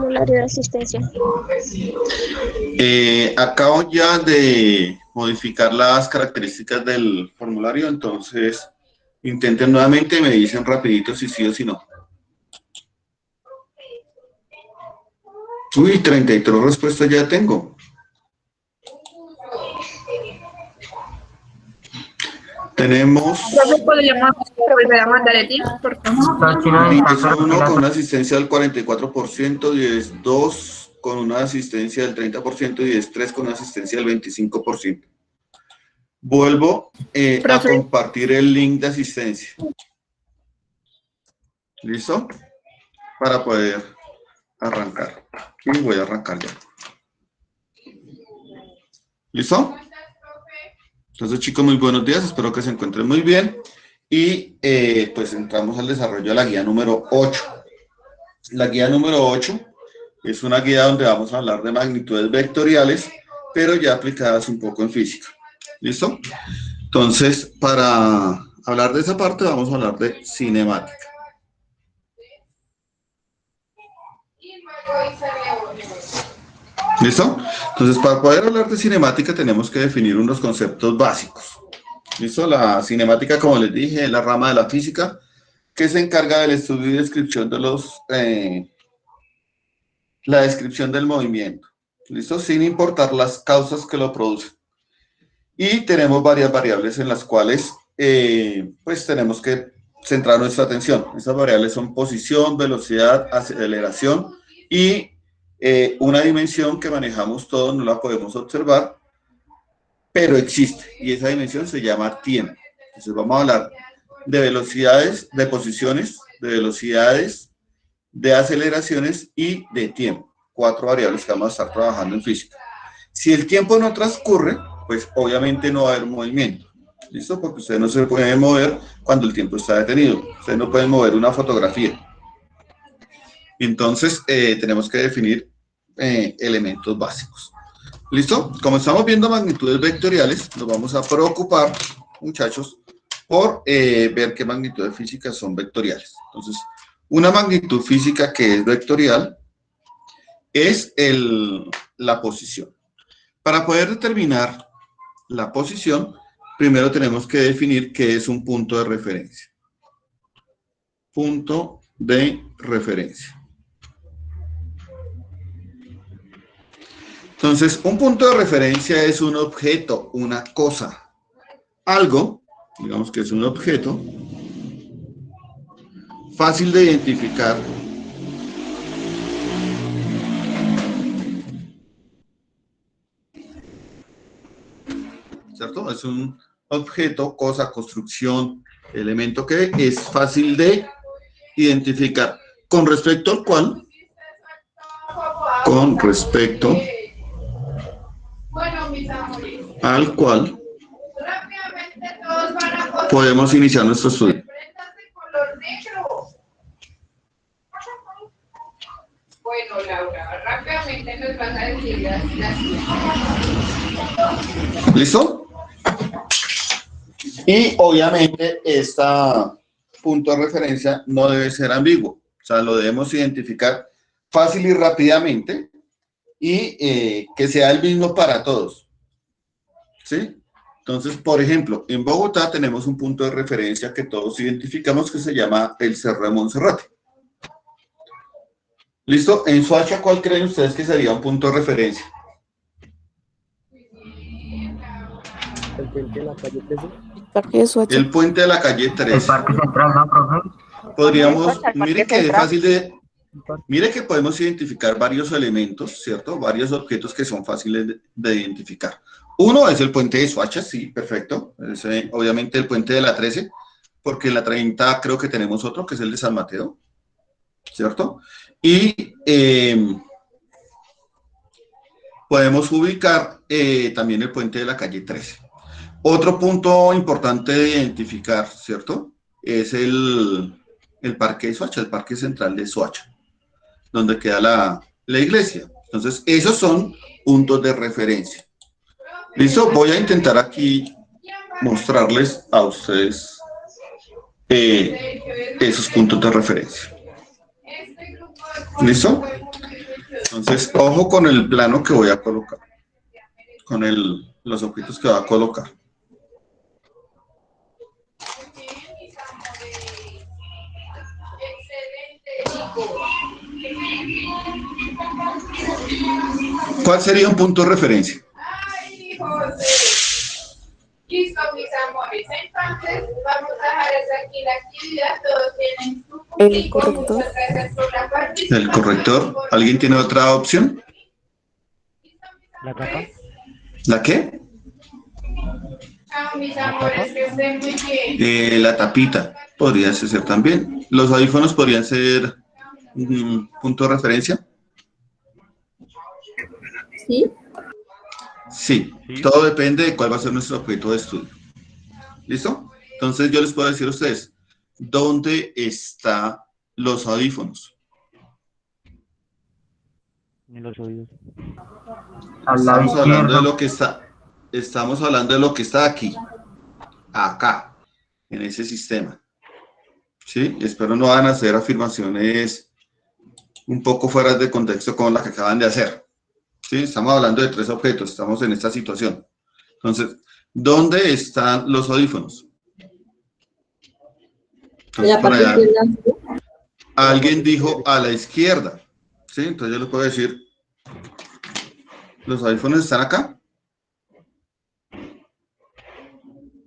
formulario de asistencia. Acabo ya de modificar las características del formulario, entonces intenten nuevamente y me dicen rapidito si sí o si no. Uy, 33 respuestas ya tengo. Tenemos... ¿Podríamos volver a mandar el link, por favor? 10-1 con una asistencia del 44%, 10-2 con una asistencia del 30% y 10-3 con una asistencia del 25%. Vuelvo a compartir el link de asistencia. ¿Listo? Para poder arrancar. Y voy a arrancar ya. ¿Listo? Entonces, chicos, muy buenos días. Espero que se encuentren muy bien. Y pues entramos al desarrollo de la guía número 8. La guía número 8 es una guía donde vamos a hablar de magnitudes vectoriales, pero ya aplicadas un poco en física. ¿Listo? Entonces, para hablar de esa parte, vamos a hablar de cinemática. ¿Listo? Entonces, para poder hablar de cinemática, tenemos que definir unos conceptos básicos. ¿Listo? La cinemática, como les dije, es la rama de la física que se encarga del estudio y descripción de la descripción del movimiento. ¿Listo? Sin importar las causas que lo producen. Y tenemos varias variables en las cuales pues tenemos que centrar nuestra atención. Estas variables son posición, velocidad, aceleración y una dimensión que manejamos todos, no la podemos observar, pero existe. Y esa dimensión se llama tiempo. Entonces vamos a hablar de velocidades, de posiciones, de velocidades, de aceleraciones y de tiempo. 4 variables que vamos a estar trabajando en física. Si el tiempo no transcurre, pues obviamente no va a haber movimiento. ¿Listo? Porque ustedes no se pueden mover cuando el tiempo está detenido. Ustedes no pueden mover una fotografía. Entonces, tenemos que definir elementos básicos. ¿Listo? Como estamos viendo magnitudes vectoriales, nos vamos a preocupar, muchachos, por ver qué magnitudes físicas son vectoriales. Entonces, una magnitud física que es vectorial es la posición. Para poder determinar la posición, primero tenemos que definir qué es un punto de referencia. Punto de referencia. Entonces, un punto de referencia es un objeto, una cosa, algo, digamos que es un objeto, fácil de identificar, ¿cierto? Es un objeto, cosa, construcción, elemento que es fácil de identificar, con respecto al cual, podemos iniciar nuestro estudio. Bueno, Laura, rápidamente nos vas a decir las... ¿Listo? Y obviamente este punto de referencia no debe ser ambiguo. O sea, lo debemos identificar fácil y rápidamente y que sea el mismo para todos. ¿Sí? Entonces, por ejemplo, en Bogotá tenemos un punto de referencia que todos identificamos que se llama el Cerro de Monserrate. ¿Listo? En Soacha, ¿cuál creen ustedes que sería un punto de referencia? El puente de la calle 13. Parque de Soacha. El puente de la calle 13. El Parque Central, ¿no, profe? Podríamos, mire que es fácil de... Mire que podemos identificar varios elementos, ¿cierto? Varios objetos que son fáciles de identificar. Uno es el puente de Soacha, sí, perfecto. Es, obviamente el puente de la 13, porque en la 30 creo que tenemos otro, que es el de San Mateo, ¿cierto? Y podemos ubicar también el puente de la calle 13. Otro punto importante de identificar, ¿cierto? Es el Parque de Soacha, el Parque Central de Soacha, donde queda la iglesia. Entonces, esos son puntos de referencia. ¿Listo? Voy a intentar aquí mostrarles a ustedes esos puntos de referencia. ¿Listo? Entonces, ojo con el plano que voy a colocar, con los objetos que voy a colocar. ¿Cuál sería un punto de referencia? Ay, José. Listo, mis amores. Entonces, vamos a dejar hasta aquí la actividad. Todos tienen su El puntico. corrector. Muchas gracias por la participación. El corrector. ¿Alguien tiene otra opción? La capa. ¿La qué? Chao, mis amores. Que estén muy bien. La tapita podría ser también. Los audífonos podrían ser un punto de referencia. ¿Sí? Sí, todo depende de cuál va a ser nuestro objeto de estudio. ¿Listo? Entonces yo les puedo decir a ustedes, ¿dónde están los audífonos? En los oídos. Estamos hablando de lo que está, estamos hablando de lo que está aquí, acá, en ese sistema. ¿Sí? Espero no van a hacer afirmaciones un poco fuera de contexto con las que acaban de hacer. ¿Sí? Estamos hablando de 3 objetos, estamos en esta situación. Entonces, ¿dónde están los audífonos? Entonces, por allá, alguien dijo a la izquierda. ¿Sí? Entonces yo les puedo decir, ¿los audífonos están acá?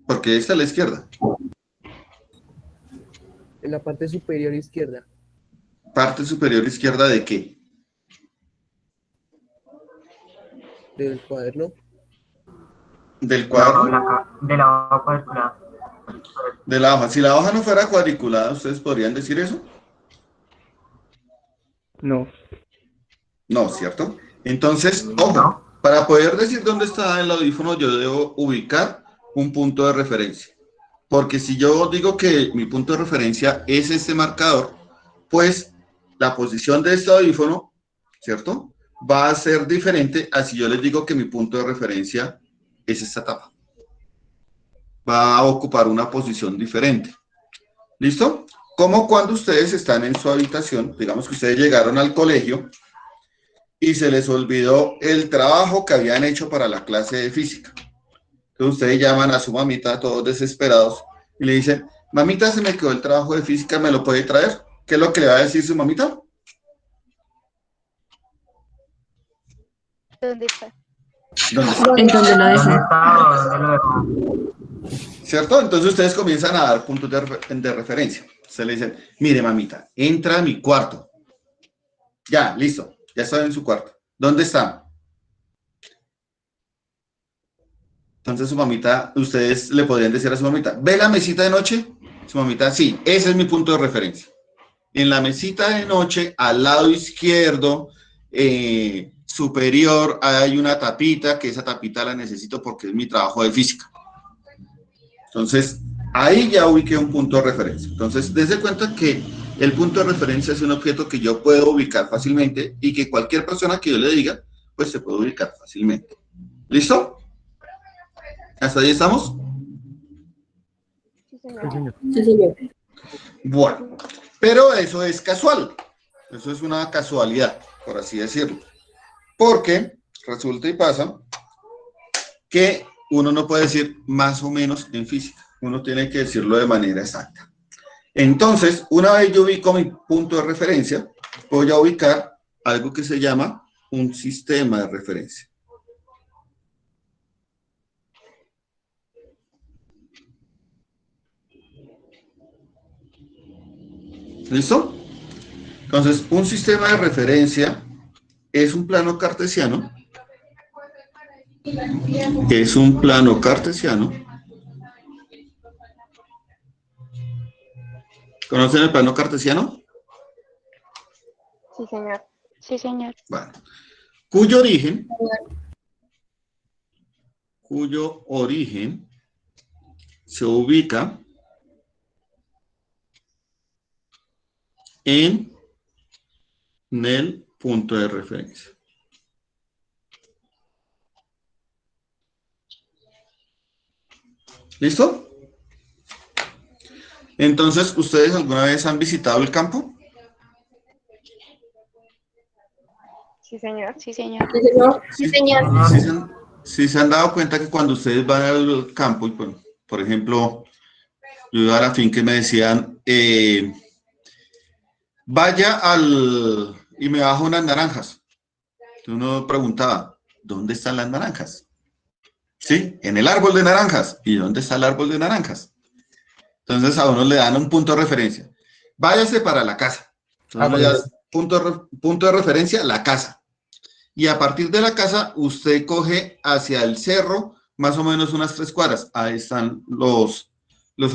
Porque esta es la izquierda. En la parte superior izquierda. ¿Parte superior izquierda de qué? Del cuaderno. Del cuadro. De la hoja cuadriculada. De la hoja. Si la hoja no fuera cuadriculada, ¿ustedes podrían decir eso? No. No, ¿cierto? Entonces, ojo, para poder decir dónde está el audífono, yo debo ubicar un punto de referencia. Porque si yo digo que mi punto de referencia es este marcador, pues la posición de este audífono, ¿cierto?, va a ser diferente a si yo les digo que mi punto de referencia es esta tapa. Va a ocupar una posición diferente. ¿Listo? Como cuando ustedes están en su habitación, digamos que ustedes llegaron al colegio y se les olvidó el trabajo que habían hecho para la clase de física. Entonces ustedes llaman a su mamita todos desesperados y le dicen, mamita, se me quedó el trabajo de física, ¿me lo puede traer? ¿Qué es lo que le va a decir su mamita? ¿Dónde está? ¿Dónde está? ¿En dónde lo dejo? ¿Cierto? Entonces ustedes comienzan a dar puntos de referencia. Ustedes le dicen, mire mamita, entra a mi cuarto. Ya, listo, ya estoy en su cuarto. ¿Dónde está? Entonces su mamita, ustedes le podrían decir a su mamita, ¿ve la mesita de noche? Su mamita, sí, ese es mi punto de referencia. En la mesita de noche, al lado izquierdo, superior, hay una tapita, que esa tapita la necesito porque es mi trabajo de física. Entonces, ahí ya ubiqué un punto de referencia. Entonces, dense cuenta que el punto de referencia es un objeto que yo puedo ubicar fácilmente y que cualquier persona que yo le diga, pues se puede ubicar fácilmente. ¿Listo? ¿Hasta ahí estamos? Sí, señor. Sí, señor. Bueno, pero eso es casual. Eso es una casualidad, por así decirlo. Porque resulta y pasa que uno no puede decir más o menos en física. Uno tiene que decirlo de manera exacta. Entonces, una vez yo ubico mi punto de referencia, voy a ubicar algo que se llama un sistema de referencia. ¿Listo? Entonces, un sistema de referencia es un plano cartesiano. Es un plano cartesiano. ¿Conocen el plano cartesiano? Sí, señor. Sí, señor. Bueno, cuyo origen se ubica en el punto de referencia. ¿Listo? Entonces, ¿ustedes alguna vez han visitado el campo? Sí, señor. Sí, señor. Sí, señor. Sí, señor. Si se han dado cuenta que cuando ustedes van al campo, y por ejemplo, yo iba a la finca y me decían, vaya y me bajo unas naranjas. Entonces uno preguntaba, ¿dónde están las naranjas? Sí, en el árbol de naranjas. ¿Y dónde está el árbol de naranjas? Entonces a uno le dan un punto de referencia. Váyase para la casa. Entonces le das punto de referencia, la casa. Y a partir de la casa, usted coge hacia el cerro, más o menos unas 3 cuadras. Ahí están los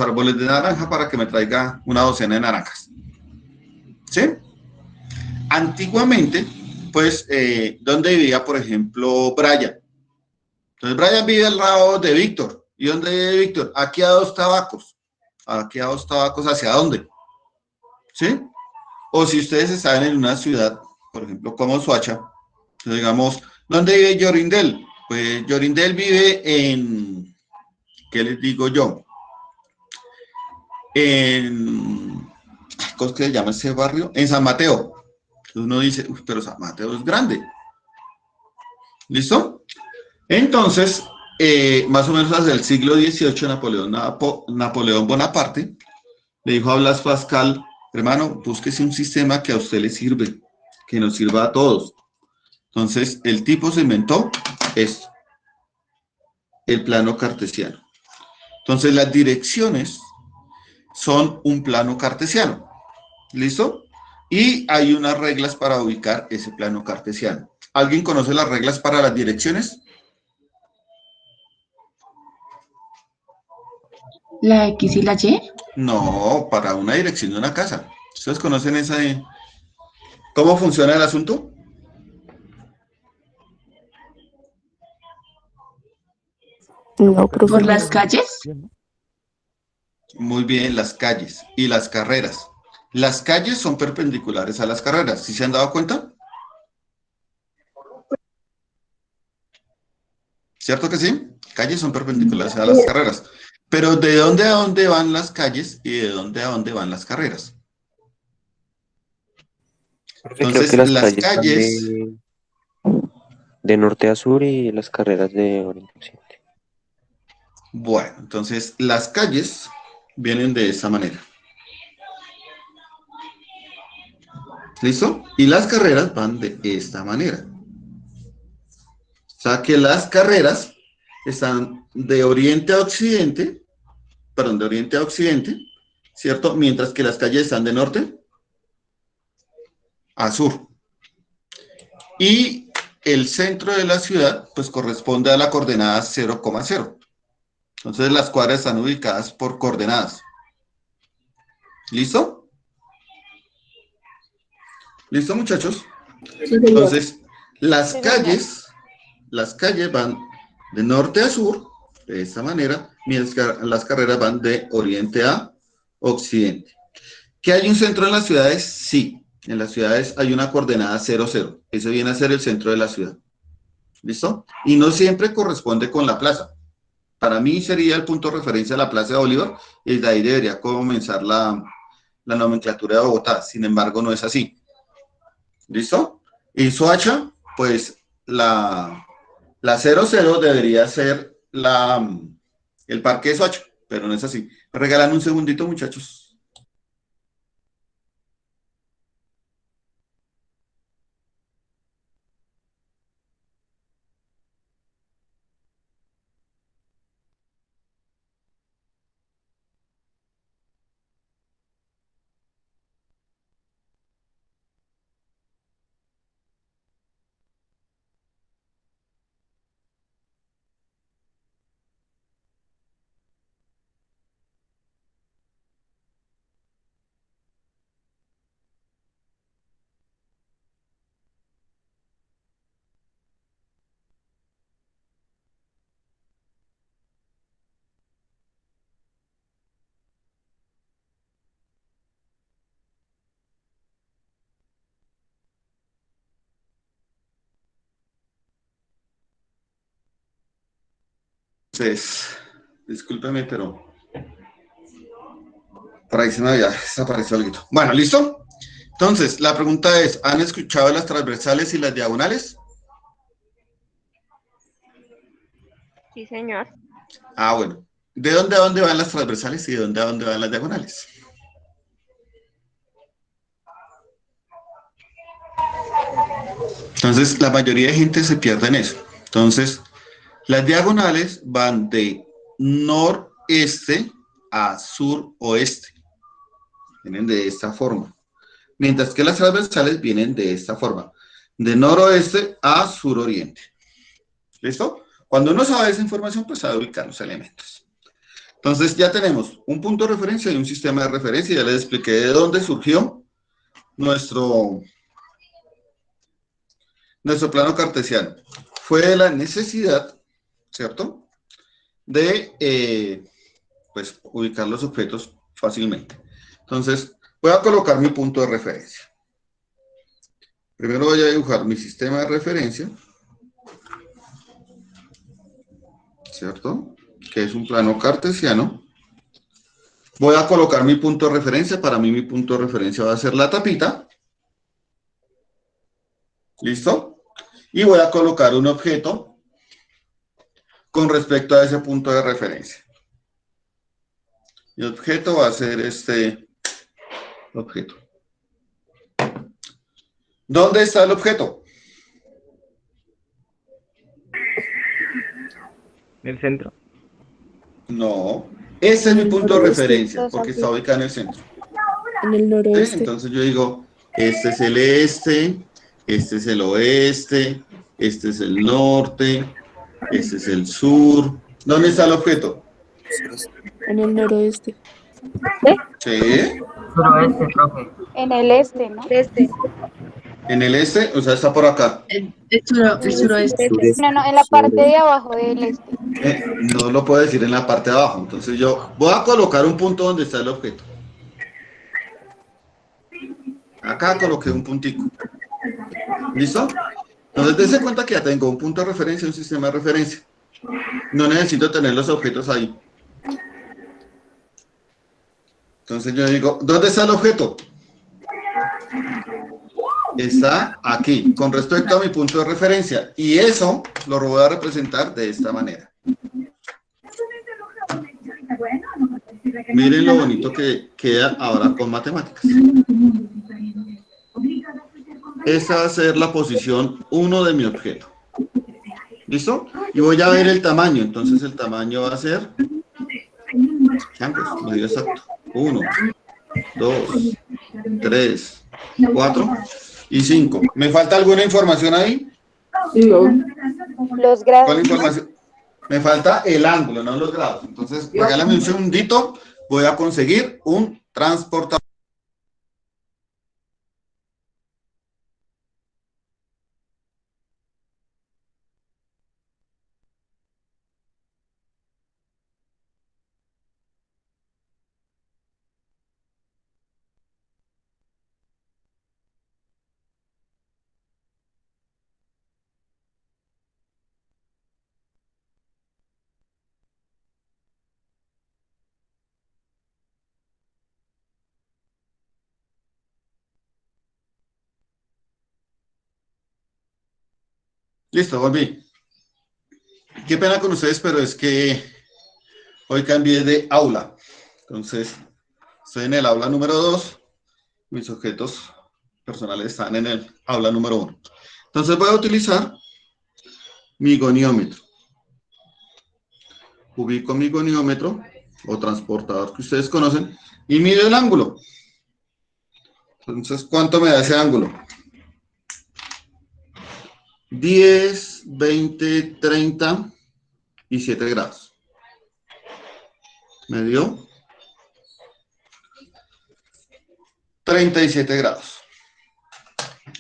árboles de naranja para que me traiga una docena de naranjas. ¿Sí? Antiguamente, pues, ¿dónde vivía, por ejemplo, Brian? Entonces, Brian vive al lado de Víctor. ¿Y dónde vive Víctor? Aquí a 2 tabacos. Aquí a 2 tabacos, ¿hacia dónde? ¿Sí? O si ustedes están en una ciudad, por ejemplo, como Soacha, digamos, ¿dónde vive Yorindel? Pues Yorindel vive en, ¿qué les digo yo? ¿Cómo es que se llama ese barrio? En San Mateo. Entonces uno dice, uy, pero San Mateo es grande. ¿Listo? Entonces, más o menos hacia el siglo XVIII, Napoleón Bonaparte le dijo a Blas Pascal, hermano, búsquese un sistema que a usted le sirve, que nos sirva a todos. Entonces, el tipo se inventó esto, el plano cartesiano. Entonces, las direcciones son un plano cartesiano. ¿Listo? Y hay unas reglas para ubicar ese plano cartesiano. ¿Alguien conoce las reglas para las direcciones? ¿La X y la Y? No, para una dirección de una casa. ¿Ustedes conocen esa de cómo funciona el asunto? No, ¿Por profe. las calles? Muy bien, las calles y las carreras. Las calles son perpendiculares a las carreras. ¿Sí se han dado cuenta? ¿Cierto que sí? Calles son perpendiculares a las carreras. Pero ¿de dónde a dónde van las calles y de dónde a dónde van las carreras? Creo que Entonces, las las calles van calles, de norte a sur y las carreras de oriente a occidente. bueno, entonces las calles vienen de esta manera. ¿Listo? Y las carreras van de esta manera. O sea que las carreras están de oriente a occidente, perdón, de oriente a occidente, ¿cierto? Mientras que las calles están de norte a sur. Y el centro de la ciudad, pues corresponde a la coordenada 0,0. Entonces las cuadras están ubicadas por coordenadas. ¿Listo? ¿Listo, muchachos? Sí, señor. Entonces, las Sí, calles van de norte a sur, de esta manera, mientras que las carreras van de oriente a occidente. ¿Que hay un centro en las ciudades? Sí. En las ciudades hay una coordenada 0,0. Eso viene a ser el centro de la ciudad. ¿Listo? Y no siempre corresponde con la plaza. Para mí sería el punto de referencia a la Plaza de Bolívar y de ahí debería comenzar la nomenclatura de Bogotá. Sin embargo, no es así. ¿Listo? Y Soacha, pues la 00 debería ser el parque de Soacha, pero no es así. ¿Me regalan un segundito, muchachos? Entonces, discúlpeme, pero por ahí se me había desaparecido algo. Bueno, ¿listo? Entonces, la pregunta es, ¿han escuchado las transversales y las diagonales? Sí, señor. Ah, bueno. ¿De dónde a dónde van las transversales y de dónde a dónde van las diagonales? Entonces, la mayoría de gente se pierde en eso. Entonces, las diagonales van de noreste a suroeste. Vienen de esta forma. Mientras que las transversales vienen de esta forma. De noroeste a suroriente. ¿Listo? Cuando uno sabe esa información, pues sabe ubicar los elementos. Entonces, ya tenemos un punto de referencia y un sistema de referencia. Ya les expliqué de dónde surgió nuestro plano cartesiano. Fue de la necesidad, ¿cierto?, de pues, ubicar los objetos fácilmente. Entonces, voy a colocar mi punto de referencia. Primero voy a dibujar mi sistema de referencia, ¿cierto?, que es un plano cartesiano. Voy a colocar mi punto de referencia. Para mí mi punto de referencia va a ser la tapita. ¿Listo? Y voy a colocar un objeto con respecto a ese punto de referencia. Mi objeto va a ser este objeto. ¿Dónde está el objeto? En el centro. No. Ese es mi punto de referencia, porque está ubicado en el centro. En el ¿Sí? noroeste. Entonces yo digo, este es el este, este es el oeste, este es el norte, este es el sur. ¿Dónde está el objeto? En el noroeste. Sí. Suroeste, profe. En el este, ¿no? Este. En el este, o sea, está por acá. El suroeste. No, no, en la parte de abajo del este. No lo puedo decir en la parte de abajo. Entonces yo voy a colocar un punto donde está el objeto. Acá coloqué un puntico. ¿Listo? Entonces dense cuenta que ya tengo un punto de referencia, un sistema de referencia. No necesito tener los objetos ahí. Entonces yo digo, ¿dónde está el objeto? Está aquí, con respecto a mi punto de referencia. Y eso lo voy a representar de esta manera. Miren lo bonito que queda ahora con matemáticas. Esta va a ser la posición 1 de mi objeto. ¿Listo? Y voy a ver el tamaño. Entonces el tamaño va a ser... medio exacto. 1, 2, 3, 4 y 5. ¿Me falta alguna información ahí? Los grados. ¿Cuál información? Me falta el ángulo, no los grados. Entonces, regálame un segundito. Voy a conseguir un transportador. Listo, volví. Qué pena con ustedes, pero es que hoy cambié de aula. Entonces, estoy en el aula número 2. Mis objetos personales están en el aula número 1. Entonces voy a utilizar mi goniómetro. Ubico mi goniómetro o transportador que ustedes conocen y mido el ángulo. Entonces, ¿cuánto me da ese ángulo? 10, 20, 30 y 7 grados. Me dio 37 grados.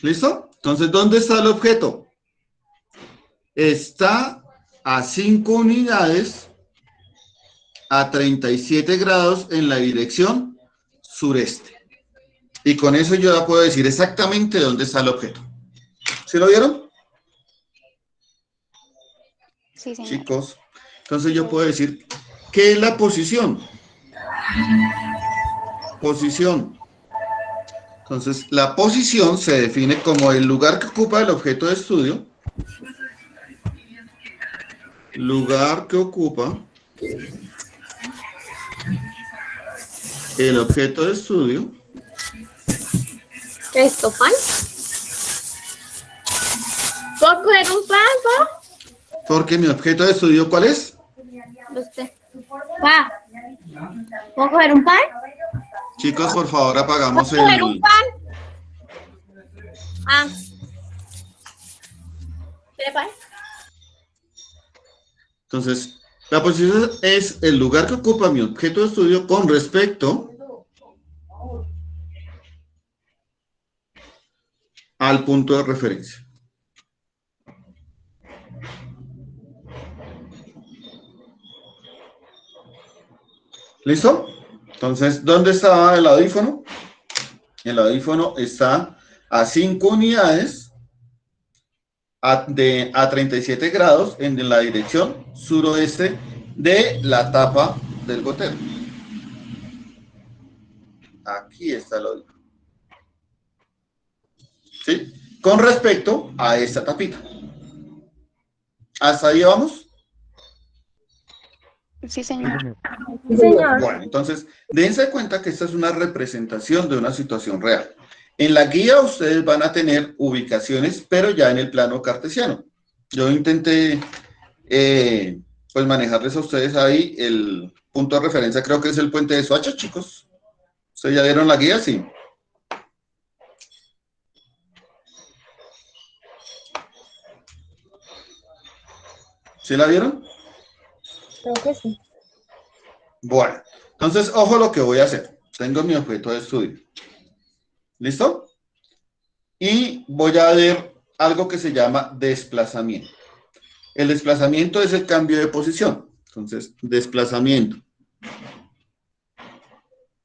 ¿Listo? Entonces, ¿dónde está el objeto? Está a 5 unidades a 37 grados en la dirección sureste. Y con eso yo ya puedo decir exactamente dónde está el objeto. ¿Sí lo vieron? Sí, señor. Chicos, entonces yo puedo decir, ¿qué es la posición? Posición Entonces, la posición se define como el lugar que ocupa el objeto de estudio. Lugar que ocupa el objeto de estudio. ¿Esto, pan? ¿Puedo coger un pan, pa? Porque mi objeto de estudio, ¿cuál es? Usted. Pa. ¿Puedo coger un pan? Chicos, por favor, apagamos ¿Puedo coger un el... pan? Ah. ¿Quiere pan? Entonces, la posición es el lugar que ocupa mi objeto de estudio con respecto al punto de referencia. ¿Listo? Entonces, ¿dónde está el audífono? El audífono está a 5 unidades a 37 grados en la dirección suroeste de la tapa del gotero. Aquí está el audífono. ¿Sí? Con respecto a esta tapita. ¿Hasta ahí vamos? Sí, señor. Sí, señor. Bueno, entonces, dense cuenta que esta es una representación de una situación real. En la guía ustedes van a tener ubicaciones, pero ya en el plano cartesiano. Yo intenté, pues, manejarles a ustedes ahí el punto de referencia, creo que es el puente de Soacha, chicos. ¿Ustedes ya vieron la guía? Sí. ¿Sí la vieron? Creo que sí. Bueno, entonces, ojo lo que voy a hacer. Tengo mi objeto de estudio. ¿Listo? Y voy a ver algo que se llama desplazamiento. El desplazamiento es el cambio de posición. Entonces, desplazamiento.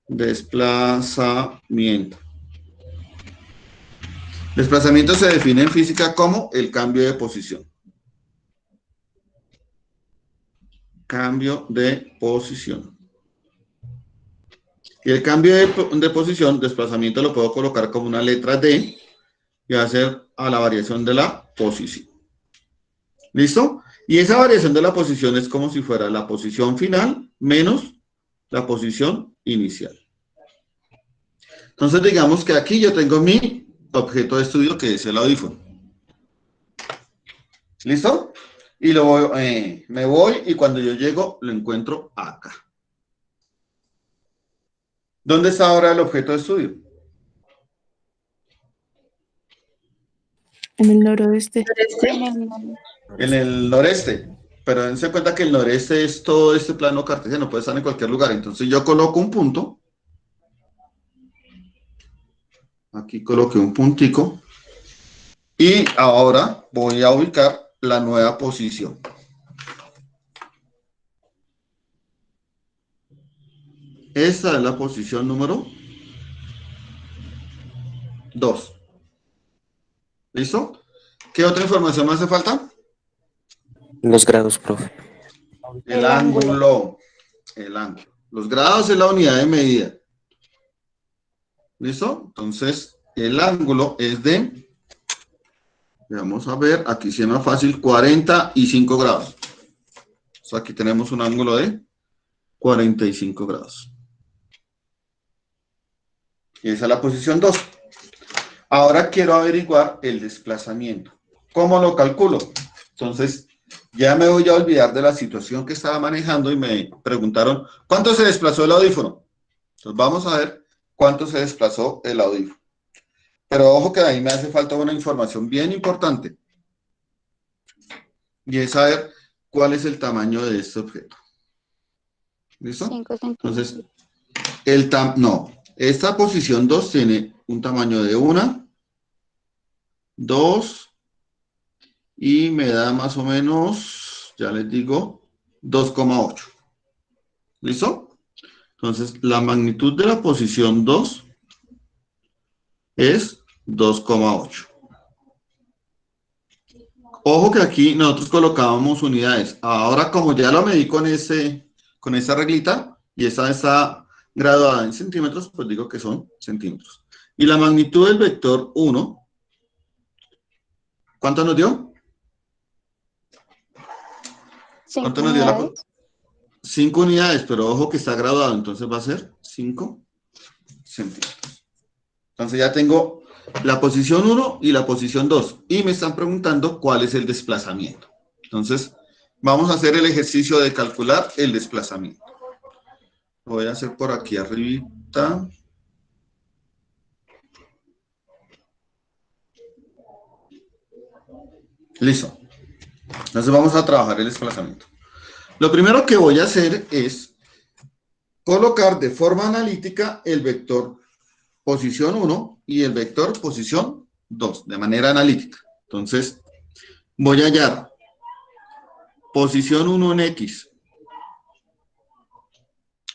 Desplazamiento. Desplazamiento se define en física como el cambio de posición. Cambio de posición. Y el cambio de posición, desplazamiento, lo puedo colocar como una letra D y va a ser a la variación de la posición. ¿Listo? Y esa variación de la posición es como si fuera la posición final menos la posición inicial. Entonces, digamos que aquí yo tengo mi objeto de estudio, que es el audífono. ¿Listo? Y me voy y cuando yo llego lo encuentro acá. ¿Dónde está ahora el objeto de estudio? En el noroeste. En el noreste. Pero dense cuenta que el noreste es todo este plano cartesiano, puede estar en cualquier lugar. Entonces yo coloco un punto. Aquí coloqué un puntico. Y ahora voy a ubicar la nueva posición. Esta es la posición número 2. ¿Listo? ¿Qué otra información me hace falta? Los grados, profe. El ángulo. El ángulo. Los grados es la unidad de medida. ¿Listo? Entonces, el ángulo es de, vamos a ver, aquí sí es más fácil, 45 grados. Entonces, aquí tenemos un ángulo de 45 grados. Y esa es la posición 2. Ahora quiero averiguar el desplazamiento. ¿Cómo lo calculo? Entonces, ya me voy a olvidar de la situación que estaba manejando y me preguntaron, ¿cuánto se desplazó el audífono? Entonces, vamos a ver cuánto se desplazó el audífono. Pero ojo que ahí me hace falta una información bien importante. Y es saber cuál es el tamaño de este objeto. ¿Listo? 5 centímetros. Entonces, esta posición 2 tiene un tamaño de 1, 2, y me da más o menos, ya les digo, 2,8. ¿Listo? Entonces, la magnitud de la posición 2 es 2,8. Ojo que aquí nosotros colocábamos unidades. Ahora, como ya lo medí con esa reglita, y esta está graduada en centímetros, pues digo que son centímetros. Y la magnitud del vector 1, ¿cuánto nos dio? 5 ¿Cuánto nos dio la unidades. 5 unidades, pero ojo que está graduado, entonces va a ser 5 centímetros. Entonces ya tengo la posición 1 y la posición 2. Y me están preguntando cuál es el desplazamiento. Entonces, vamos a hacer el ejercicio de calcular el desplazamiento. Lo voy a hacer por aquí arribita. Listo. Entonces vamos a trabajar el desplazamiento. Lo primero que voy a hacer es colocar de forma analítica el vector posición 1 y el vector posición 2, de manera analítica. Entonces, voy a hallar posición 1 en X.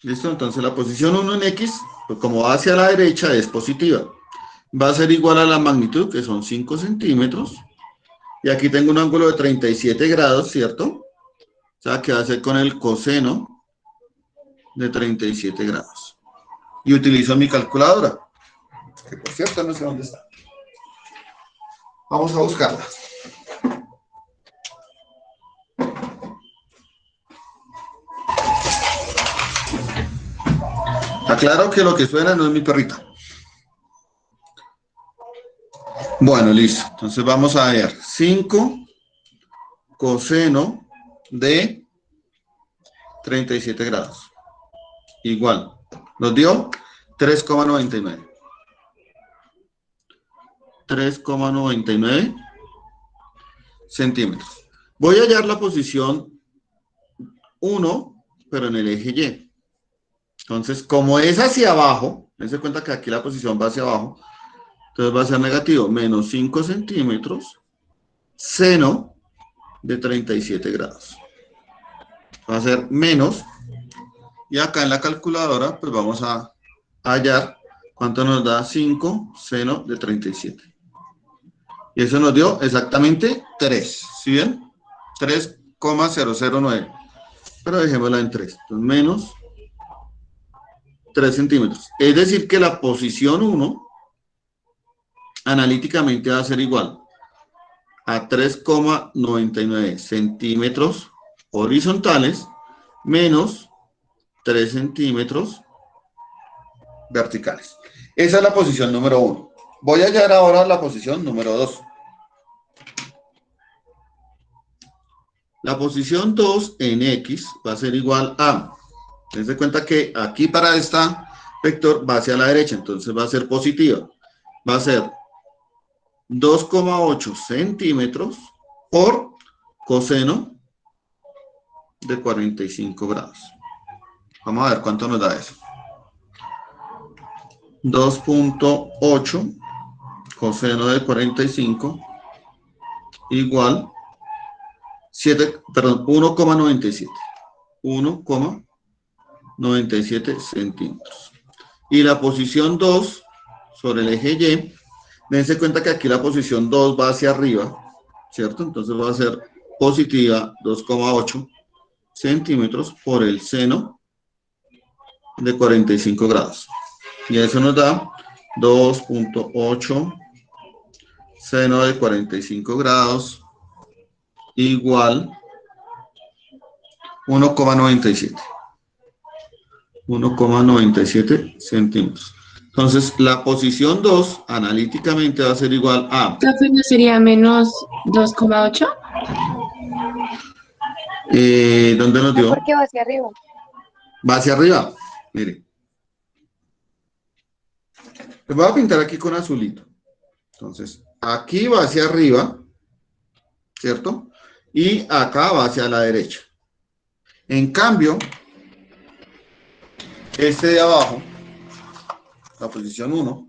¿Listo? Entonces, la posición 1 en X, pues como va hacia la derecha, es positiva. Va a ser igual a la magnitud, que son 5 centímetros. Y aquí tengo un ángulo de 37 grados, ¿cierto? O sea, que va a ser con el coseno de 37 grados. Y utilizo mi calculadora, que por cierto no sé dónde está. Vamos a buscarla. Aclaro que lo que suena no es mi perrita. Bueno, listo. Entonces vamos a ver. 5 coseno de 37 grados. Igual. Nos dio 3,99. 3,99 centímetros. Voy a hallar la posición 1, pero en el eje Y. Entonces, como es hacia abajo, dense cuenta que aquí la posición va hacia abajo, entonces va a ser negativo, menos 5 centímetros, seno de 37 grados. Va a ser menos, y acá en la calculadora, pues vamos a hallar cuánto nos da 5 seno de 37. Y eso nos dio exactamente 3, ¿sí ven? 3,009. Pero dejémosla en 3. Entonces, menos 3 centímetros. Es decir, que la posición 1 analíticamente va a ser igual a 3,99 centímetros horizontales menos 3 centímetros verticales. Esa es la posición número 1. Voy a hallar ahora la posición número 2. La posición 2 en X va a ser igual a, dense cuenta que aquí para esta vector va hacia la derecha, entonces va a ser positiva. Va a ser 2,8 centímetros por coseno de 45 grados. Vamos a ver cuánto nos da eso. 2,8 coseno de 45 igual 1,97. 1,97 centímetros. Y la posición 2 sobre el eje Y, dense cuenta que aquí la posición 2 va hacia arriba, ¿cierto? Entonces va a ser positiva 2,8 centímetros por el seno de 45 grados. Y eso nos da 2,8 seno de 45 grados igual 1,97. 1,97 centímetros. Entonces, la posición 2 analíticamente va a ser igual a... Profe, ¿no sería menos 2,8? ¿Dónde nos dio? ¿Por qué va hacia arriba? Va hacia arriba. Mire. Les voy a pintar aquí con azulito. Entonces, aquí va hacia arriba, ¿cierto? Y acá va hacia la derecha. En cambio, este de abajo, la posición 1,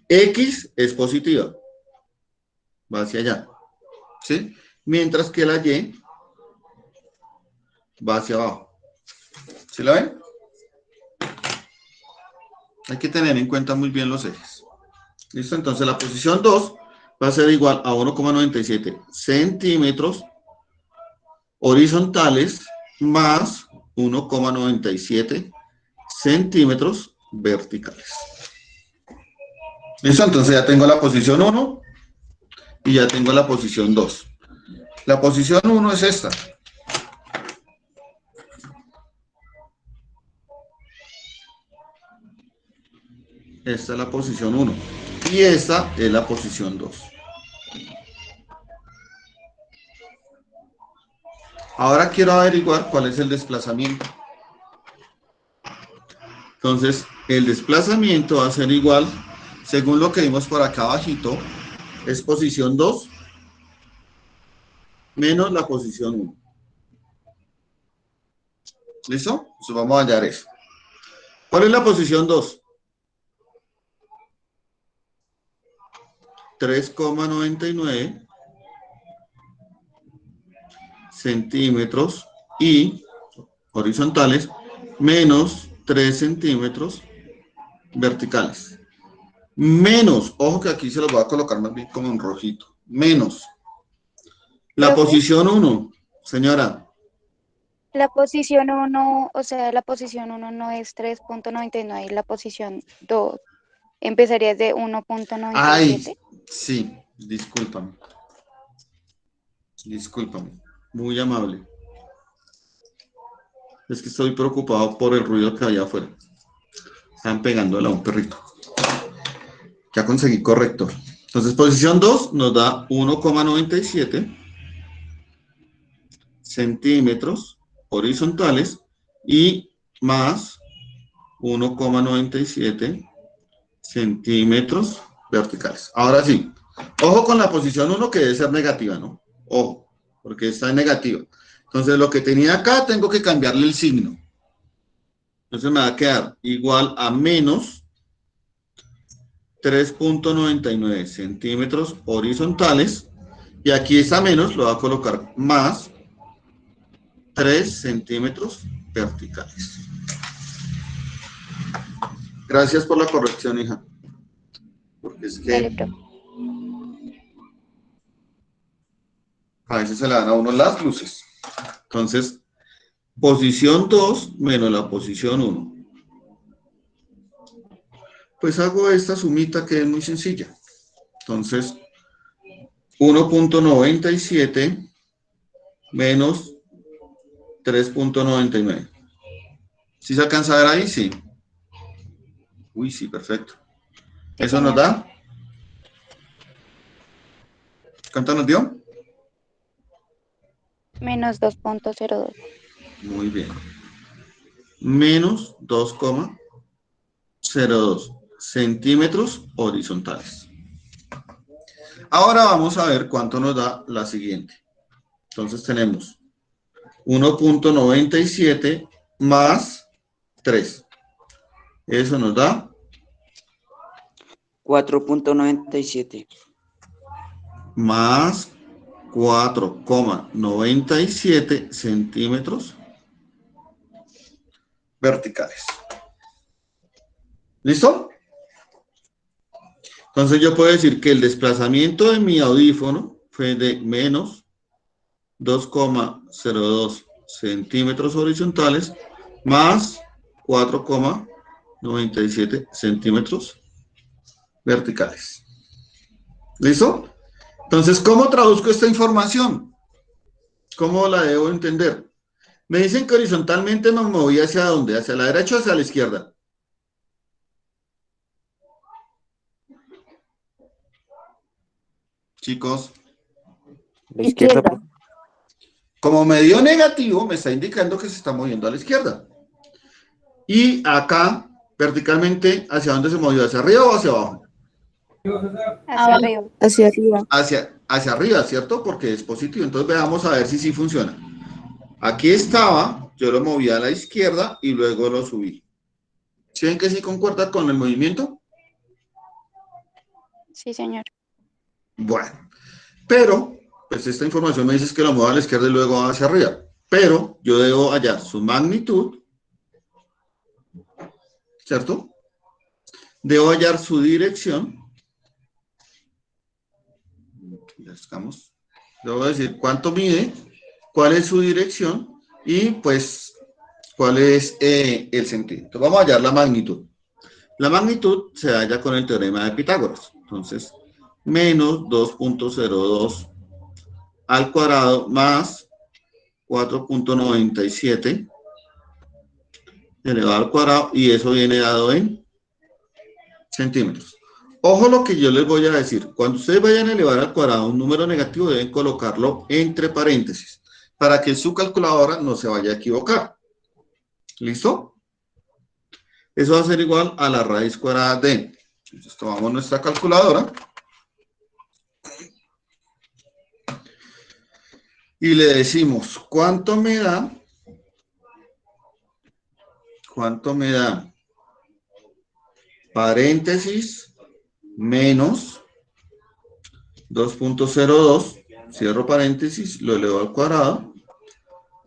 X es positiva, va hacia allá, ¿sí? Mientras que la Y va hacia abajo. ¿Sí la ven? Hay que tener en cuenta muy bien los ejes. ¿Listo? Entonces la posición 2 va a ser igual a 1,97 centímetros horizontales más 1,97 centímetros verticales. ¿Listo? Entonces ya tengo la posición 1 y ya tengo la posición 2. La posición 1 es esta. Esta es la posición 1 y esta es la posición 2. Ahora quiero averiguar cuál es el desplazamiento. Entonces, el desplazamiento va a ser igual, según lo que vimos por acá abajito, es posición 2 menos la posición 1. ¿Listo? Entonces vamos a hallar eso. ¿Cuál es la posición 2? 3,99 centímetros y horizontales menos 3 centímetros verticales. Menos, ojo que aquí se los voy a colocar más bien como en rojito. Menos. La posición 1, señora. La posición 1, o sea, la posición 1 no es 3.99, la posición 2 empezaría de 1.97. Ay, sí, discúlpame. Discúlpame, muy amable. Es que estoy preocupado por el ruido que había afuera. Están pegándole a un perrito. Ya conseguí corrector. Entonces, posición 2 nos da 1,97 centímetros horizontales y más 1,97 centímetros verticales. Ahora sí, ojo con la posición 1 que debe ser negativa, ¿no? Ojo, porque está en negativa. Entonces, lo que tenía acá tengo que cambiarle el signo. Entonces, me va a quedar igual a menos 3.99 centímetros horizontales. Y aquí está menos, lo voy a colocar más 3 centímetros verticales. Gracias por la corrección, hija. Porque es que Dale, profe. a veces se le dan a uno las luces. Entonces, posición 2 menos la posición 1. Pues hago esta sumita que es muy sencilla. Entonces, 1.97 menos 3.99. ¿Sí se alcanza a ver ahí? Sí. Uy, sí, perfecto. Sí, ¿Eso nos señor. da? ¿Cuánto nos dio? Menos 2.02. Muy bien. Menos 2,02 centímetros horizontales. Ahora vamos a ver cuánto nos da la siguiente. Entonces tenemos 1.97 más 3. Eso nos da 4.97. más 4,97 centímetros verticales. ¿Listo? Entonces yo puedo decir que el desplazamiento de mi audífono fue de menos 2,02 centímetros horizontales más 4,97 centímetros verticales. ¿Listo? Entonces, ¿cómo traduzco esta información? ¿Cómo la debo entender? Me dicen que horizontalmente me moví hacia dónde, hacia la derecha o hacia la izquierda. Chicos. La izquierda. Como me dio negativo, me está indicando que se está moviendo a la izquierda. Y acá, verticalmente, ¿hacia dónde se movió? ¿Hacia arriba o hacia abajo? Hacia arriba. Hacia arriba. Hacia arriba, ¿cierto? Porque es positivo. Entonces veamos a ver si sí funciona. Aquí estaba, yo lo moví a la izquierda y luego lo subí. ¿Sí ven que sí concuerda con el movimiento? Sí, señor. Bueno, pero, pues esta información me dice que lo muevo a la izquierda y luego hacia arriba. Pero yo debo hallar su magnitud, ¿cierto? Debo hallar su dirección. Debo decir cuánto mide, cuál es su dirección y pues cuál es el sentido. Entonces vamos a hallar la magnitud. La magnitud se halla con el teorema de Pitágoras. Entonces, menos 2.02 al cuadrado más 4.97 elevado al cuadrado, y eso viene dado en centímetros. Ojo lo que yo les voy a decir. Cuando ustedes vayan a elevar al cuadrado un número negativo, deben colocarlo entre paréntesis para que su calculadora no se vaya a equivocar. ¿Listo? Eso va a ser igual a la raíz cuadrada de. Entonces tomamos nuestra calculadora y le decimos, ¿cuánto me da? ¿Cuánto me da? Paréntesis menos 2.02, cierro paréntesis, lo elevo al cuadrado,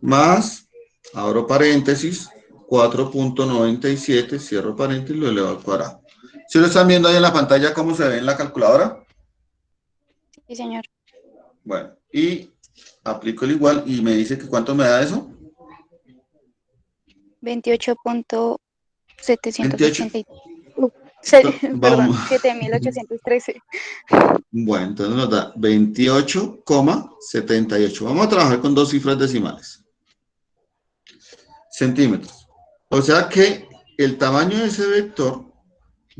más, abro paréntesis, 4.97, cierro paréntesis, lo elevo al cuadrado. ¿Sí lo están viendo ahí en la pantalla cómo se ve en la calculadora? Sí, señor. Bueno, y aplico el igual y me dice que ¿cuánto me da eso? 28.780. Perdón, Vamos. 7.813. Bueno, entonces nos da 28,78. Vamos a trabajar con dos cifras decimales. Centímetros. O sea que el tamaño de ese vector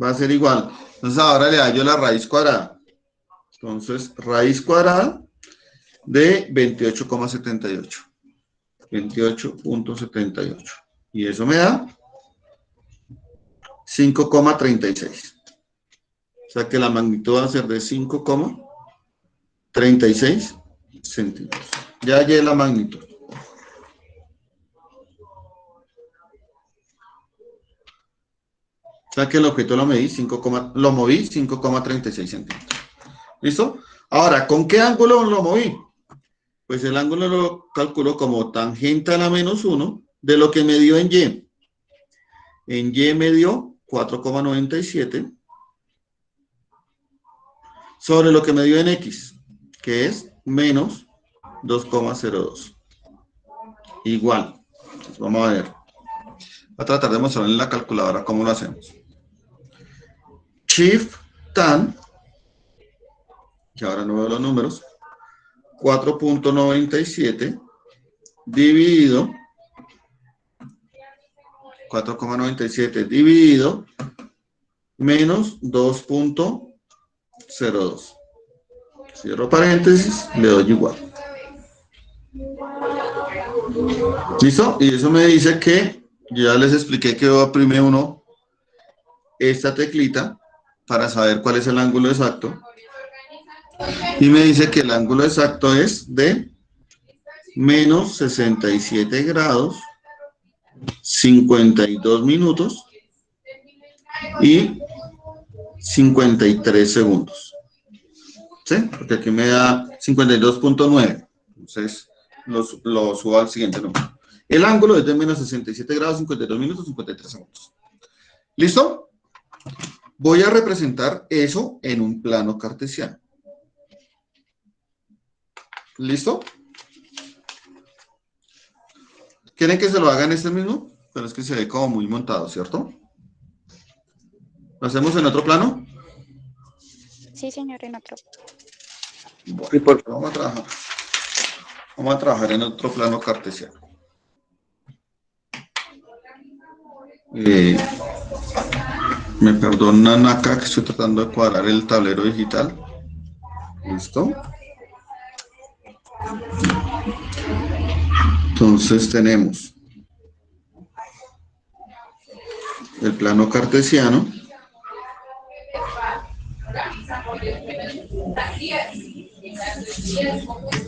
va a ser igual. Entonces ahora le hallo la raíz cuadrada. Entonces, raíz cuadrada de 28,78. 28.78. Y eso me da 5,36. O sea que la magnitud va a ser de 5,36 centímetros. Ya hallé la magnitud. O sea que el objeto lo moví 5,36 centímetros. ¿Listo? Ahora, ¿con qué ángulo lo moví? Pues el ángulo lo calculo como tangente a la menos 1 de lo que me dio en Y. En Y me dio 4,97 sobre lo que me dio en X, que es menos 2,02. Igual. Entonces vamos a ver. Voy a tratar de mostrar en la calculadora cómo lo hacemos. Shift tan, que ahora no veo los números, 4.97 dividido 4,97 dividido menos 2.02. Cierro paréntesis, le doy igual. ¿Listo? Y eso me dice que, yo ya les expliqué que oprime uno esta teclita para saber cuál es el ángulo exacto. Y me dice que el ángulo exacto es de menos 67 grados, 52 minutos y 53 segundos. ¿Sí? Porque aquí me da 52.9. Entonces, lo subo al siguiente número. El ángulo es de menos 67 grados, 52 minutos, 53 segundos. ¿Listo? Voy a representar eso en un plano cartesiano. ¿Listo? ¿Quieren que se lo hagan este mismo? Pero es que se ve como muy montado, ¿cierto? ¿Lo hacemos en otro plano? Sí, señor, en otro. Bueno, vamos a trabajar en otro plano cartesiano. Me perdonan acá que estoy tratando de cuadrar el tablero digital. ¿Listo? Entonces tenemos el plano cartesiano.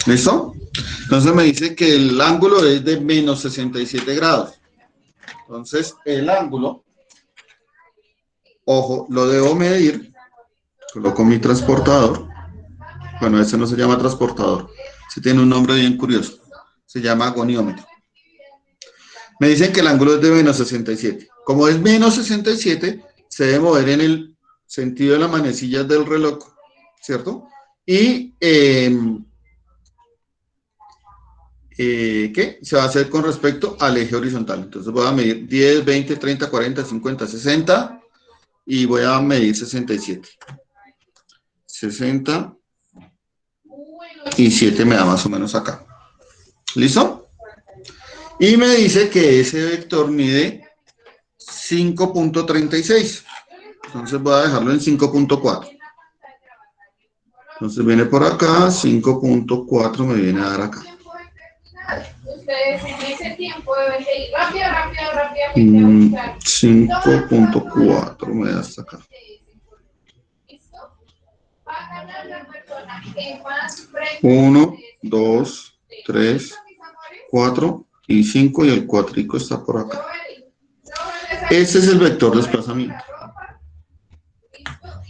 ¿Listo? Entonces me dice que el ángulo es de menos 67 grados. Entonces el ángulo, ojo, lo debo medir. Coloco mi transportador. Bueno, ese no se llama transportador. Ese tiene un nombre bien curioso. Se llama agoniómetro. Me dicen que el ángulo es de menos 67. Como es menos 67, se debe mover en el sentido de las manecillas del reloj, ¿cierto? Y ¿qué? Se va a hacer con respecto al eje horizontal. Entonces voy a medir 10, 20, 30, 40, 50, 60 y voy a medir 67. 67 me da más o menos acá. ¿Listo? Y me dice que ese vector mide 5.36. Entonces voy a dejarlo en 5.4. Entonces viene por acá, 5.4 me viene a dar acá. Ustedes en ese tiempo deben de ir rápidamente a buscar. 5.4 me da hasta acá. ¿Listo? Va a ganar la persona que más frente. 1, 2, 3, 4 y 5 y el cuatrico está por acá. Ese es el vector de desplazamiento.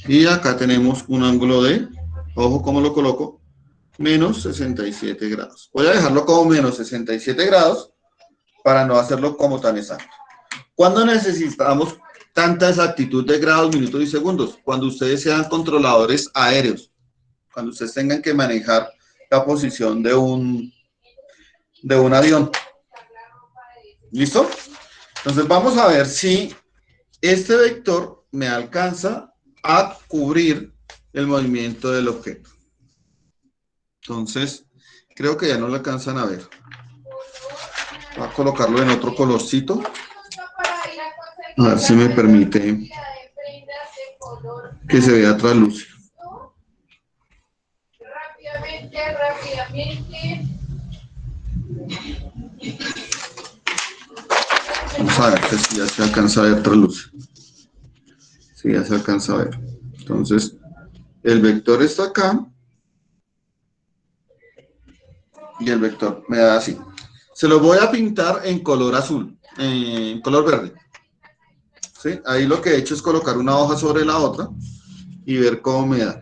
Y acá tenemos un ángulo de, ojo cómo lo coloco, menos 67 grados. Voy a dejarlo como menos 67 grados para no hacerlo como tan exacto. ¿Cuándo necesitamos tanta exactitud de grados, minutos y segundos? Cuando ustedes sean controladores aéreos, cuando ustedes tengan que manejar la posición de un avión. ¿Listo? Entonces vamos a ver si este vector me alcanza a cubrir el movimiento del objeto. Entonces, creo que ya no lo alcanzan a ver. Voy a colocarlo en otro colorcito. A ver si me permite que se vea translúcido. Rápidamente. Vamos a ver si ya se alcanza a ver translúcido. Sí, ya se alcanza a ver. Entonces, el vector está acá. Y el vector me da así. Se lo voy a pintar en color azul, en color verde. ¿Sí? Ahí lo que he hecho es colocar una hoja sobre la otra y ver cómo me da.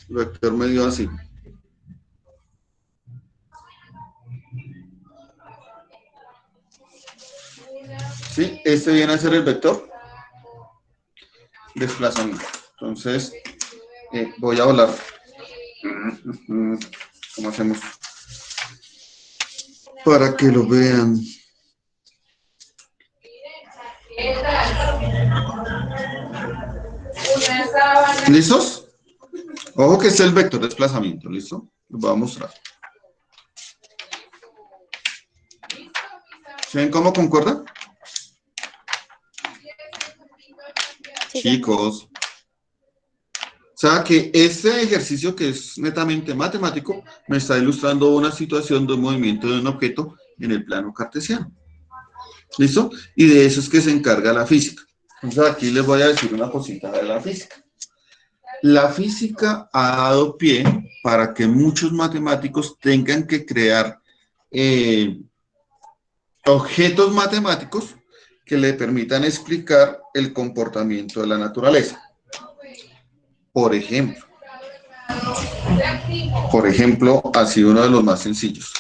El vector me dio así. ¿Sí? Este viene a ser el vector desplazamiento. Entonces, voy a volar. ¿Cómo hacemos? Para que lo vean. ¿Listos? Ojo que este es el vector de desplazamiento, ¿listo? Lo voy a mostrar. ¿Se ven cómo concuerda? Sí, Chicos. O sea que este ejercicio que es netamente matemático me está ilustrando una situación de un movimiento de un objeto en el plano cartesiano. ¿Listo? Y de eso es que se encarga la física. Entonces aquí les voy a decir una cosita de la física. La física ha dado pie para que muchos matemáticos tengan que crear objetos matemáticos que le permitan explicar el comportamiento de la naturaleza. Por ejemplo, así uno de los más sencillos.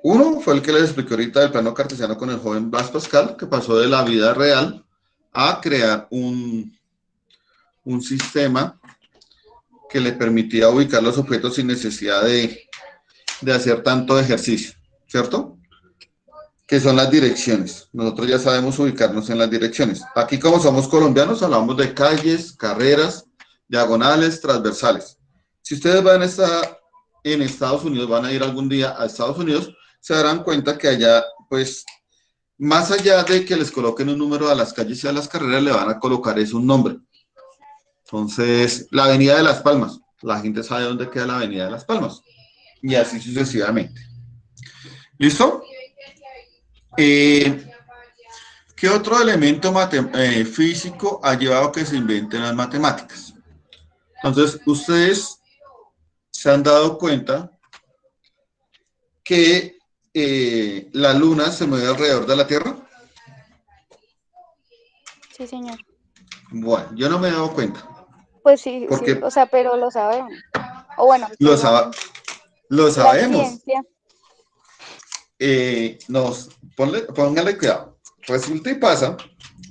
Uno fue el que les expliqué ahorita del plano cartesiano con el joven Blaise Pascal, que pasó de la vida real a crear un sistema que le permitía ubicar los objetos sin necesidad de hacer tanto ejercicio, ¿cierto? Que son las direcciones. Nosotros ya sabemos ubicarnos en las direcciones. Aquí, como somos colombianos, hablamos de calles, carreras, diagonales, transversales. Si ustedes van a estar en Estados Unidos, van a ir algún día a Estados Unidos, se darán cuenta que allá, pues, más allá de que les coloquen un número a las calles y a las carreras, le van a colocar es un nombre. Entonces, la Avenida de Las Palmas, la gente sabe dónde queda la Avenida de Las Palmas. Y así sucesivamente. ¿Listo? ¿Qué otro elemento físico ha llevado a que se inventen las matemáticas? Entonces, ustedes se han dado cuenta que la Luna se mueve alrededor de la Tierra. sí, señor. Bueno, yo no me he dado cuenta. Pues sí, Porque sí, o sea, pero lo sabemos. O bueno, lo según lo la sabemos. ciencia. Pónganle cuidado. Resulta y pasa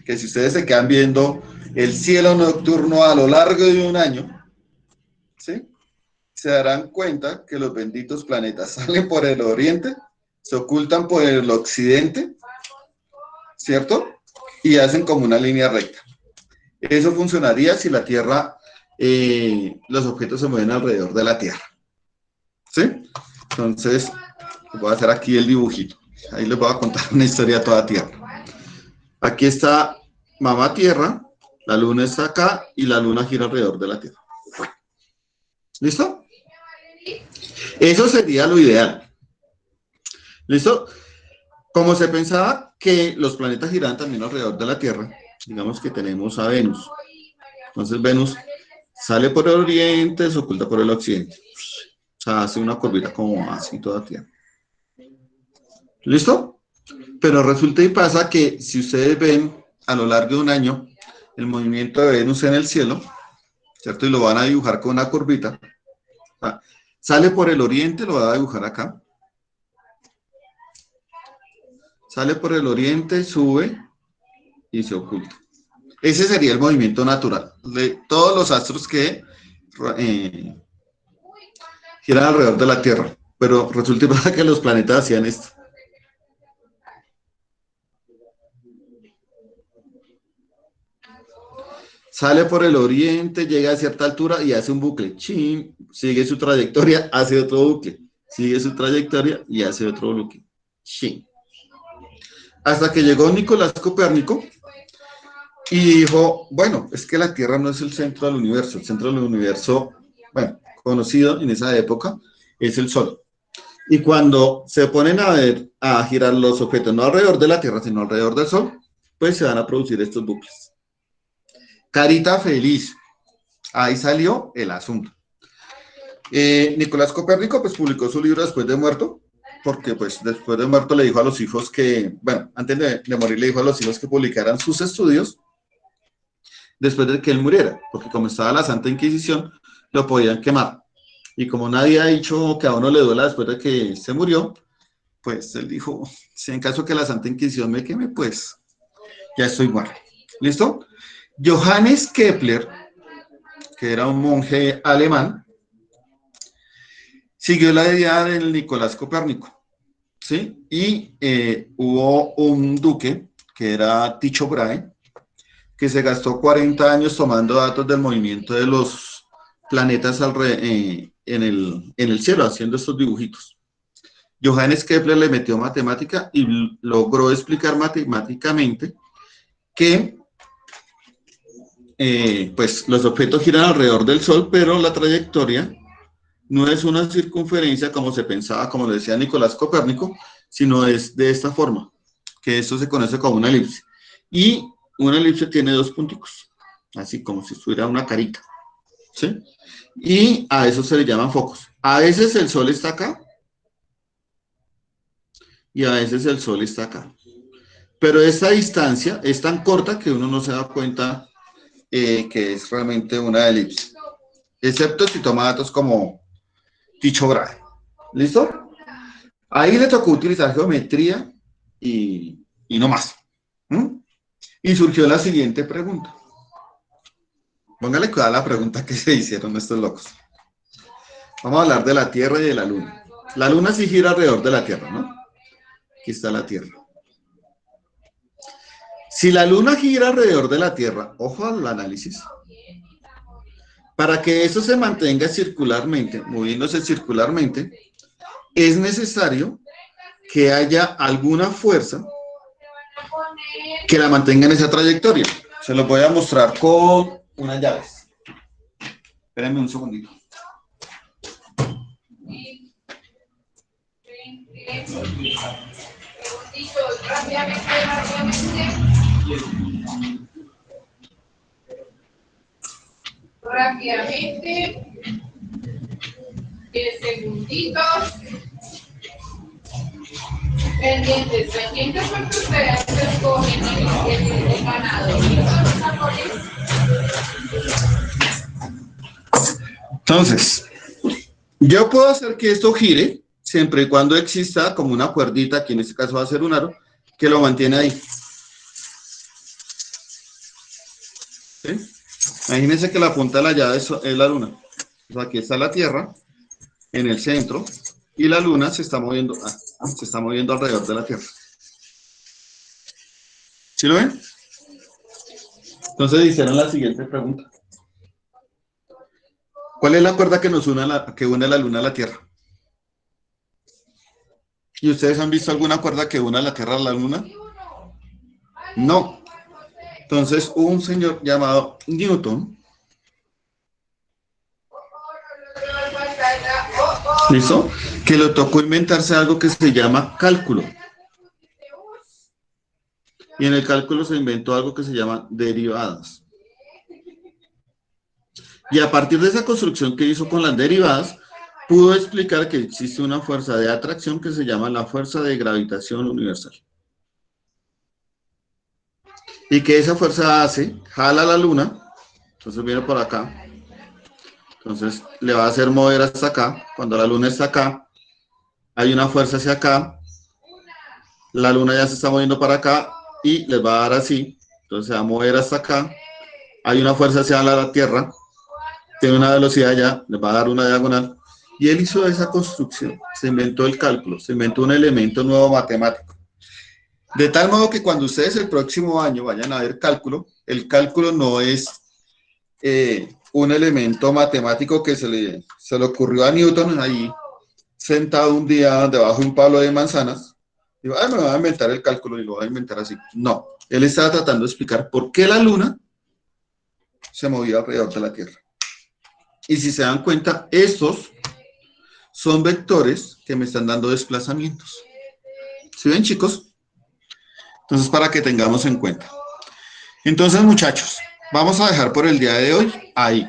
que si ustedes se quedan viendo el cielo nocturno a lo largo de un año, ¿sí? Se darán cuenta que los benditos planetas salen por el oriente, se ocultan por el occidente ¿cierto? Y hacen como una línea recta. Eso funcionaría si la Tierra, los objetos se mueven alrededor de la Tierra. ¿Sí? Entonces, voy a hacer aquí el dibujito. Ahí les voy a contar una historia toda tierna. Aquí está mamá Tierra, la Luna está acá y la Luna gira alrededor de la Tierra. ¿Listo? Eso sería lo ideal. ¿Listo? Como se pensaba que los planetas giran también alrededor de la Tierra, digamos que tenemos a Venus. Entonces Venus sale por el oriente, se oculta por el occidente. O sea, hace una curvita como así toda Tierra. ¿Listo? Pero resulta y pasa que si ustedes ven a lo largo de un año el movimiento de Venus en el cielo, ¿cierto? Y lo van a dibujar con una curvita. Sale por el oriente, lo va a dibujar acá. Sale por el oriente, sube y se oculta. Ese sería el movimiento natural de todos los astros que giran alrededor de la Tierra. Pero resulta y pasa que los planetas hacían esto. Sale por el oriente, llega a cierta altura y hace un bucle. Chin, sigue su trayectoria, hace otro bucle. Sigue su trayectoria y hace otro bucle. Chin. Hasta que llegó Nicolás Copérnico y dijo, bueno, es que la Tierra no es el centro del universo. El centro del universo, bueno, conocido en esa época, es el Sol. Y cuando se ponen a girar los objetos, no alrededor de la Tierra, sino alrededor del Sol, pues se van a producir estos bucles. Carita feliz. Ahí salió el asunto. Nicolás Copérnico pues publicó su libro después de muerto, porque pues después de muerto le dijo a los hijos que, bueno, antes de morir le dijo a los hijos que publicaran sus estudios después de que él muriera, porque como estaba la Santa Inquisición, lo podían quemar. Y como nadie ha dicho que a uno le duela después de que se murió, pues él dijo, si en caso que la Santa Inquisición me queme, pues ya estoy muerto. ¿Listo? Johannes Kepler, que era un monje alemán, siguió la idea del Nicolás Copérnico, ¿sí? Y hubo un duque, que era Tycho Brahe, que se gastó 40 años tomando datos del movimiento de los planetas en el cielo, haciendo estos dibujitos. Johannes Kepler le metió matemática y logró explicar matemáticamente que pues los objetos giran alrededor del Sol, pero la trayectoria no es una circunferencia como se pensaba, como le decía Nicolás Copérnico, sino es de esta forma, que esto se conoce como una elipse. Y una elipse tiene dos punticos, así como si estuviera una carita, ¿sí? Y a eso se le llaman focos. A veces el Sol está acá, y a veces el Sol está acá. Pero esta distancia es tan corta que uno no se da cuenta que es realmente una elipse, excepto si toma datos como Tycho Brahe. ¿Listo? Ahí le tocó utilizar geometría y no más. Y surgió la siguiente pregunta. Póngale cuidado a la pregunta que se hicieron estos locos. Vamos a hablar de la Tierra y de la Luna. La Luna sí gira alrededor de la Tierra, ¿no? Aquí está la Tierra. Si la Luna gira alrededor de la Tierra, ojo al análisis, para que eso se mantenga circularmente, moviéndose circularmente, es necesario que haya alguna fuerza que la mantenga en esa trayectoria. Se lo voy a mostrar con unas llaves. Espérenme un segundito. Rápidamente, 10 segunditos, pendientes porque ustedes escogen el ganador. ¿Listo, amores? Entonces, yo puedo hacer que esto gire siempre y cuando exista como una cuerdita, que en este caso va a ser un aro, que lo mantiene ahí. ¿Sí? Imagínense que la punta de la llave es la Luna. O sea, aquí está la Tierra en el centro y la Luna se está moviendo alrededor de la Tierra. ¿Sí lo ven? Entonces hicieron la siguiente pregunta. ¿Cuál es la cuerda que nos une que une la Luna a la Tierra? ¿Y ustedes han visto alguna cuerda que une la Tierra a la Luna? No. Entonces hubo un señor llamado Newton. ¿Listo? Que le tocó inventarse algo que se llama cálculo. Y en el cálculo se inventó algo que se llama derivadas. Y a partir de esa construcción que hizo con las derivadas, pudo explicar que existe una fuerza de atracción que se llama la fuerza de gravitación universal. Y que esa fuerza jala la Luna, entonces viene por acá, entonces le va a hacer mover hasta acá. Cuando la Luna está acá, hay una fuerza hacia acá, la Luna ya se está moviendo para acá y les va a dar así, entonces se va a mover hasta acá, hay una fuerza hacia la Tierra, tiene una velocidad ya, les va a dar una diagonal, y él hizo esa construcción, se inventó el cálculo, se inventó un elemento nuevo matemático. De tal modo que cuando ustedes el próximo año vayan a ver cálculo, el cálculo no es un elemento matemático que se le ocurrió a Newton ahí, sentado un día debajo de un palo de manzanas, y me voy a inventar el cálculo y lo voy a inventar así. No, él estaba tratando de explicar por qué la Luna se movía alrededor de la Tierra. Y si se dan cuenta, estos son vectores que me están dando desplazamientos. ¿Sí ven, chicos? Entonces, para que tengamos en cuenta. Entonces, muchachos, vamos a dejar por el día de hoy ahí.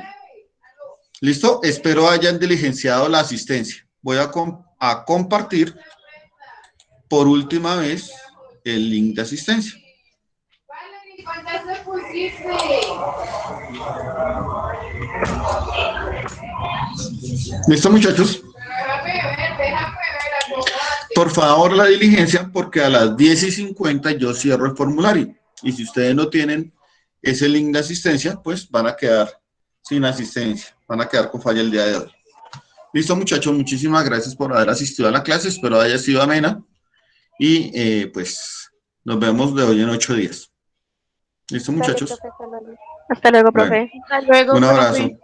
¿Listo? Espero hayan diligenciado la asistencia. Voy a compartir por última vez el link de asistencia. ¿Cuántas te pusiste? ¿Listo, muchachos? Por favor, la diligencia, porque a las 10:50 yo cierro el formulario. Y si ustedes no tienen ese link de asistencia, pues van a quedar sin asistencia. Van a quedar con falla el día de hoy. Listo, muchachos. Muchísimas gracias por haber asistido a la clase. Espero haya sido amena. Y pues nos vemos de hoy en 8 días. ¿Listo, muchachos? Hasta luego, profe. Hasta luego, Un abrazo. profe.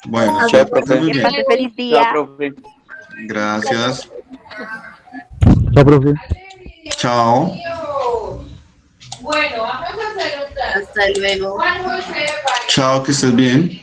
Bueno, Chao, profe. muy bien. Feliz día. Chao, profe. Gracias. Chao, profe. Chao. Bueno, vamos a hacer un test. Hasta luego. Juan José, Chao, que estés bien.